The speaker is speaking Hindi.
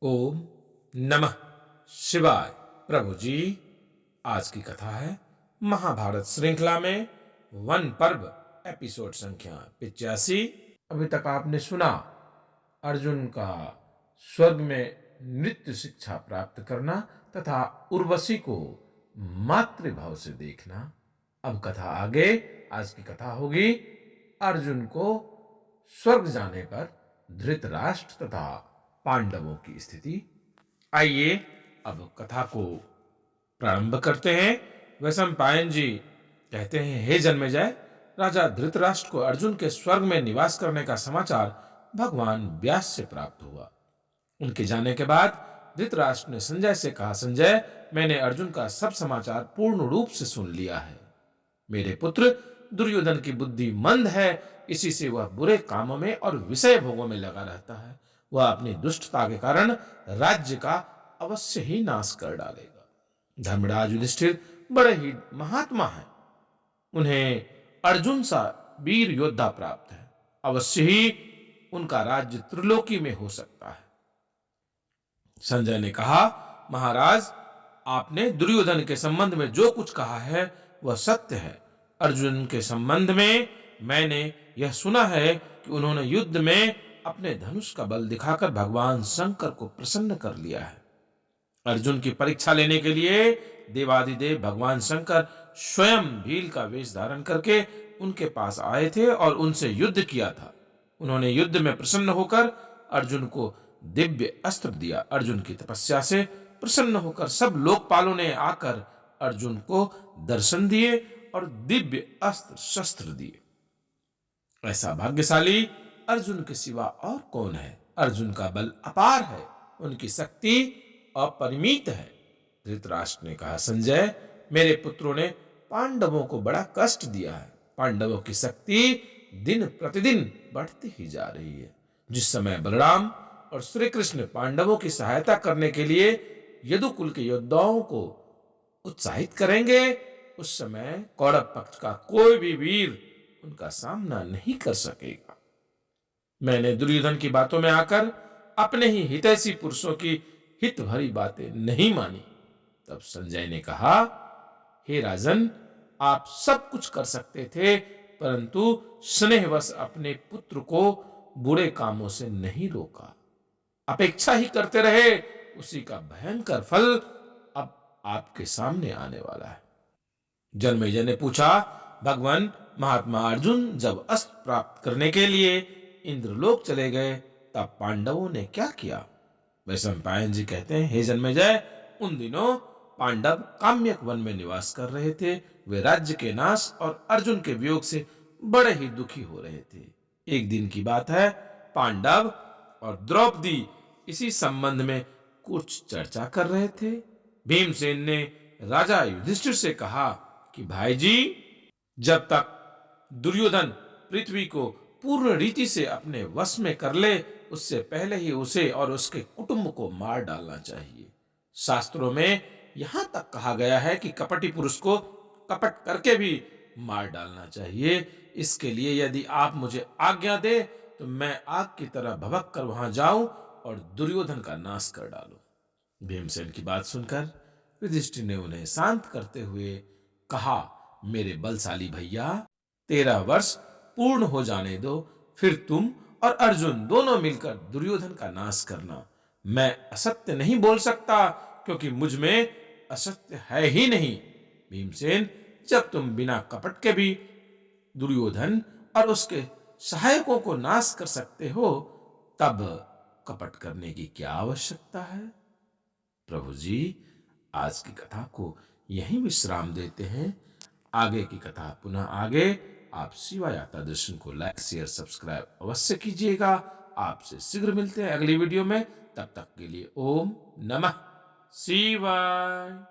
ओम नमः शिवाय। प्रभु जी, आज की कथा है महाभारत श्रृंखला में वन पर्व एपिसोड संख्या 85। अभी तक आपने सुना अर्जुन का स्वर्ग में नृत्य शिक्षा प्राप्त करना तथा उर्वशी को मातृभाव से देखना। अब कथा आगे, आज की कथा होगी अर्जुन को स्वर्ग जाने पर धृतराष्ट्र तथा पांडवों की स्थिति। आइए अब कथा को प्रारंभ करते हैं। वैशंपायन जी कहते हैं, हे जन्मेजय, राजा धृतराष्ट्र को अर्जुन के स्वर्ग में निवास करने का समाचार भगवान व्यास से प्राप्त हुआ। उनके जाने के बाद धृतराष्ट्र ने संजय से कहा, संजय, मैंने अर्जुन का सब समाचार पूर्ण रूप से सुन लिया है। मेरे पुत्र दुर्योधन की बुद्धि मंद है, इसी से वह बुरे कामों में और विषय भोगों में लगा रहता है। वह अपनी दुष्टता के कारण राज्य का अवश्य ही नाश कर डालेगा। धर्मराज युधिष्ठिर बड़े ही महात्मा हैं, उन्हें अर्जुन सा वीर योद्धा प्राप्त है। अवश्य ही उनका राज्य त्रिलोकी में हो सकता है। संजय ने कहा, महाराज, आपने दुर्योधन के संबंध में जो कुछ कहा है वह सत्य है। अर्जुन के संबंध में मैंने यह सुना है कि उन्होंने युद्ध में अपने धनुष का बल दिखाकर भगवान शंकर को प्रसन्न कर लिया है। अर्जुन की परीक्षा लेने के लिए देवादिदेव भगवान शंकर स्वयं भील का वेश धारण करके उनके पास आए थे और उनसे युद्ध किया था। उन्होंने युद्ध में प्रसन्न होकर अर्जुन को दिव्य अस्त्र दिया। अर्जुन की तपस्या से प्रसन्न होकर सब लोकपालों ने आकर अर्जुन को दर्शन दिए और दिव्य अस्त्र शस्त्र दिए। ऐसा भाग्यशाली अर्जुन के सिवा और कौन है? अर्जुन का बल अपार है, उनकी शक्ति अपरिमित है। धृतराष्ट्र ने कहा, संजय, मेरे पुत्रों ने पांडवों को बड़ा कष्ट दिया है। पांडवों की शक्ति दिन प्रतिदिन बढ़ती ही जा रही है। जिस समय बलराम और श्री कृष्ण पांडवों की सहायता करने के लिए यदुकुल के योद्धाओं को उत्साहित करेंगे, उस समय कौरव पक्ष का कोई भी वीर उनका सामना नहीं कर सकेगा। मैंने दुर्योधन की बातों में आकर अपने ही हितैषी पुरुषों की हित भरी बातें नहीं मानी। तब संजय ने कहा, हे राजन, आप सब कुछ कर सकते थे, परंतु स्नेहवश अपने पुत्र को बुरे कामों से नहीं रोका। अपेक्षा ही करते रहे, उसी का भयंकर फल अब आपके सामने आने वाला है। जन्मेजय ने पूछा, भगवान, महात्मा अर्जुन जब अस्त्र प्राप्त करने के लिए इंद्रलोक चले गए, तब पांडवों ने क्या किया? वैशंपायन जी कहते हैं, हे जन्मेजय, उन दिनों पांडव काम्यक वन में निवास कर रहे थे। वे राज्य के नाश और अर्जुन के वियोग से बड़े ही दुखी हो रहे थे। एक दिन की बात है, पांडव और द्रौपदी इसी संबंध में कुछ चर्चा कर रहे थे। भीमसेन ने राजा युधिष्ठिर से कहा कि भाई जी, जब तक दुर्योधन पृथ्वी को पूर्ण रीति से अपने वश में कर ले, उससे पहले ही उसे और उसके कुटुंब को मार डालना चाहिए। शास्त्रों में यहां तक कहा गया है कि कपटी पुरुष को कपट करके भी मार डालना चाहिए। इसके लिए यदि आप मुझे आज्ञा दे तो मैं आग की तरह भभक कर वहां जाऊं और दुर्योधन का नाश कर डालूं। भीमसेन की बात सुनकर युधिष्ठिर ने उन्हें शांत करते हुए कहा, मेरे बलशाली भैया, 13 वर्ष पूर्ण हो जाने दो, फिर तुम और अर्जुन दोनों मिलकर दुर्योधन का नाश करना। मैं असत्य नहीं बोल सकता, क्योंकि मुझ में असत्य है ही नहीं। भीमसेन, जब तुम बिना कपट के भी दुर्योधन और उसके सहायकों को नाश कर सकते हो, तब कपट करने की क्या आवश्यकता है? प्रभु जी, आज की कथा को यहीं विश्राम देते हैं। आगे की कथा पुनः आगे। आप शिवा यात्रा दर्शन को लाइक, शेयर, सब्सक्राइब अवश्य कीजिएगा। आपसे शीघ्र मिलते हैं अगली वीडियो में। तब तक के लिए ओम नमः शिवाय।